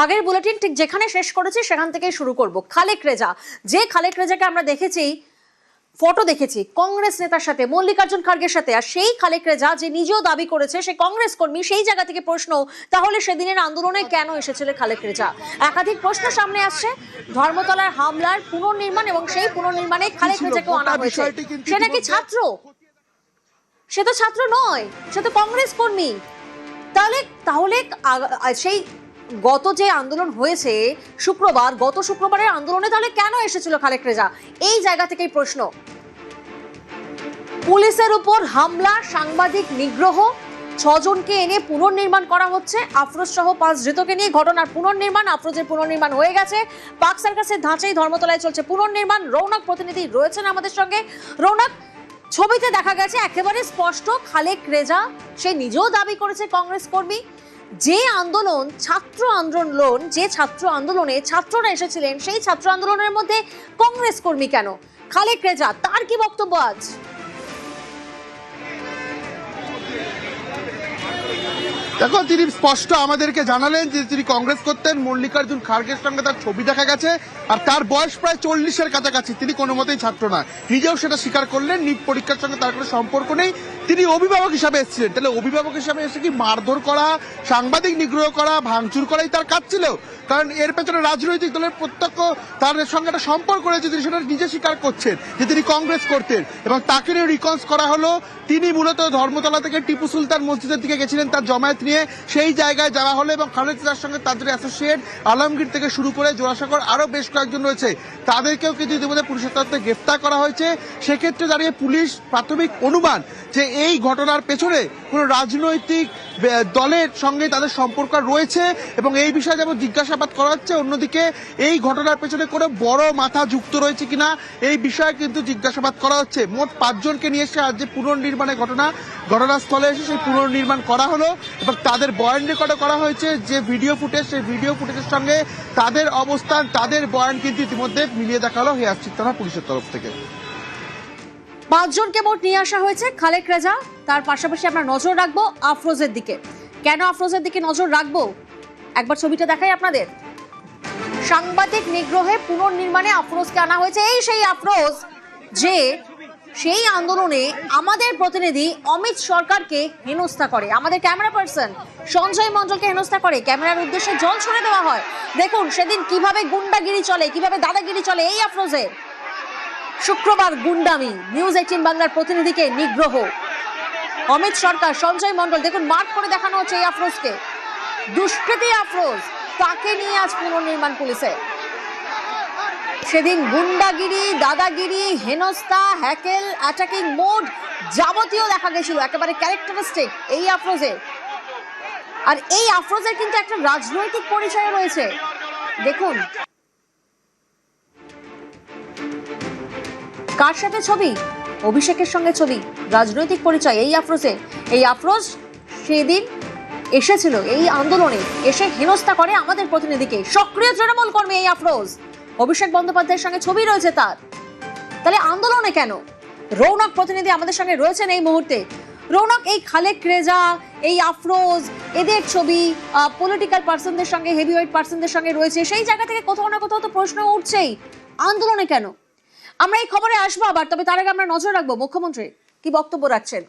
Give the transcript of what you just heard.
আগের বুলেটিন ঠিক যেখানে শেষ করেছি সেখান থেকেই শুরু করব। খালেক রেজা, যে খালেক রেজাকে আমরা দেখেছি, ফটো দেখেছি কংগ্রেস নেতার সাথে, মল্লিকার্জুন খার্গের সাথে, আর সেই খালেক রেজা যে নিজেও দাবি করেছে সে কংগ্রেস কর্মী, সেই জায়গা থেকে প্রশ্ন, তাহলে সেদিনের আন্দোলনে কেন এসেছিল খালেক রেজা? একাধিক প্রশ্ন সামনে আসছে। ধর্মতলার হামলার পুনর্নির্মাণ এবং সেই পুনর্নির্মাণে খালেক রেজাকেও আনা হয়েছে। সে নাকি ছাত্র, সে তো ছাত্র নয়, সে তো কংগ্রেস কর্মী। তাহলে সেই গত যে আন্দোলন হয়েছে শুক্রবার, গত শুক্রবারের আন্দোলনে তাহলে কেন এসেছিল খালেক রেজা? এই জায়গা থেকেই প্রশ্ন। পুলিশের উপর হামলা, সাংবাদিক নিগ্রহ, 6 জনকে এনে পুনর্নির্মাণ করা হচ্ছে। আফরোজ সহ 5 ধৃতকে নিয়ে ঘটনার পুনর্নির্মাণ, আফরোজের পুনর্নির্মাণ হয়ে গেছে। পাক সার্কাসের ধাঁচেই ধর্মতলায় চলছে পুনর্নির্মাণ। রৌনক প্রতিনিধি রয়েছেন আমাদের সঙ্গে। রৌনক, ছবিতে দেখা গেছে একেবারে স্পষ্ট খালেক রেজা সে নিজেও দাবি করেছে কংগ্রেস কর্মী। যে আন্দোলন, ছাত্র আন্দোলন, যে ছাত্র আন্দোলনে ছাত্ররা এসেছিলেন, সেই ছাত্র আন্দোলনের মধ্যে কংগ্রেস কর্মী কেন? খালেক রেজা, তার কি বক্তব্য আজ? দেখো, তিনি স্পষ্ট আমাদেরকে জানালেন যে তিনি কংগ্রেস করতেন। মল্লিকার্জুন খার্গের সঙ্গে তার ছবি দেখা গেছে, আর তার বয়স প্রায় 40-এর কাছাকাছি। তিনি কোনো মতেই ছাত্র নয়, নিজেও সেটা স্বীকার করলেন। নিট পরীক্ষার সঙ্গে তার কোনো সম্পর্ক নেই, তিনি অভিভাবক হিসাবে এসেছিলেন। তাহলে অভিভাবক হিসাবে এসে কি মারধর করা, সাংবাদিক নিগ্রহ করা, ভাঙচুর করাই তার কাজ ছিল? কারণ এর পেছনে রাজনৈতিক দলের প্রত্যক্ষ তার সঙ্গে একটা সম্পর্ক রয়েছে। তিনি সেটা নিজে স্বীকার করছেন যে তিনি কংগ্রেস করতেন, এবং তাকে নিয়ে রিকন্স করা হলো। তিনি মূলত ধর্মতলা থেকে টিপু সুলতান মসজিদের দিকে গেছিলেন তার জমায়েত নিয়ে, সেই জায়গায় যাওয়া হলো। এবং খালেক রেজার সঙ্গে তাদের অ্যাসোসিয়েট আলমগীর থেকে শুরু করে জোড়াসাগর আরো বেশ কয়েকজন রয়েছে, তাদেরকেও কিন্তু ইতিমধ্যে পুলিশের তরফে গ্রেফতার করা হয়েছে। সেক্ষেত্রে দাঁড়িয়ে পুলিশ প্রাথমিক অনুমান যে এই ঘটনার পেছনে কোন রাজনৈতিক দলের সঙ্গে তাদের সম্পর্ক রয়েছে, এবং এই বিষয়ে যেমন জিজ্ঞাসাবাদ করা হচ্ছে, অন্যদিকে এই ঘটনার পেছনে কোনো বড় মাথা যুক্ত রয়েছে কিনা এই বিষয়ে কিন্তু জিজ্ঞাসাবাদ করা হচ্ছে। মোট 5 জনকে নিয়ে এসে আজ যে পুনর্নির্মাণের ঘটনাস্থলে এসে সেই পুনর্নির্মাণ করা হলো, এবং তাদের বয়ান রেকর্ডও করা হয়েছে। যে ভিডিও ফুটেজ, সেই ভিডিও ফুটেজের সঙ্গে তাদের অবস্থান, তাদের বয়ান কিন্তু ইতিমধ্যে মিলিয়ে দেখা হলো হেয়ারস্ট্রিট থানা পুলিশের তরফ থেকে। 5 জনকে মোট নিয়ে আসা হয়েছে খালেক রেজা। তার পাশাপাশি আমরা নজর রাখবো আফরোজের দিকে। কেন আফরোজের দিকে নজর রাখবো? একবার ছবিটা দেখাই আপনাদের। সাংবাদিক নিগ্রহে পুনর্নির্মাণে আফরোজকে আনা হয়েছে। এই সেই আফরোজ যে সেই আন্দোলনে আমাদের প্রতিনিধি অমিত সরকারকে হেনস্থা করে, আমাদের ক্যামেরা পার্সন সঞ্জয় মণ্ডলকে হেনস্থা করে, ক্যামেরার উদ্দেশ্যে জল ছড়ে দেওয়া হয়। দেখুন সেদিন কিভাবে গুন্ডাগিরি চলে, কিভাবে দাদাগিরি চলে এই আফরোজের। শুক্রবার গুন্ডামি, নিউজ 18 বাংলার প্রতিনিধিকে নিগ্রহ, অমিত সরকার, সঞ্জয় মণ্ডল, দেখুন মার্ক করে দেখানো হচ্ছে এই আফরোজকে। দুষ্কৃতী আফরোজ, তাকে নিয়ে আজ পুনর্নির্মাণ পুলিশে। সেদিন গুন্ডাগিরি, দাদাগিরি, হেনস্থা, হ্যাকেল, অ্যাটাকিং মোড যাবতীয় দেখা গেছিল, একেবারে ক্যারেক্টারিস্টিক এই আফরোজের। আর এই আফরোজের কিন্তু একটা রাজনৈতিক পরিচয় রয়েছে। দেখুন কার সাথে ছবি, অভিষেকের সঙ্গে ছবি, রাজনৈতিক পরিচয় এই আফরোজের। এই আফরোজ সেদিন এসেছিল এই আন্দোলনে, এসে হেনস্থা করে আমাদের প্রতিনিধিকে। সক্রিয় তৃণমূল কর্মী এই আফরোজ, অভিষেক বন্দ্যোপাধ্যায়ের সঙ্গে ছবি রয়েছে তার। তাহলে আন্দোলনে কেন? রৌনক প্রতিনিধি আমাদের সঙ্গে রয়েছেন এই মুহূর্তে। রৌনক, এই খালেক রেজা, এই আফরোজ, এদের ছবি পলিটিক্যাল পার্সনদের সঙ্গে, হেভিওয়েট পার্সনদের সঙ্গে রয়েছে, সেই জায়গা থেকে কোথাও না কোথাও তো প্রশ্ন উঠছেই, আন্দোলনে কেন? আমরা এই খবরে আসবো আবার, তবে তার আগে আমরা নজর রাখবো মুখ্যমন্ত্রী কি বক্তব্য রাখছেন।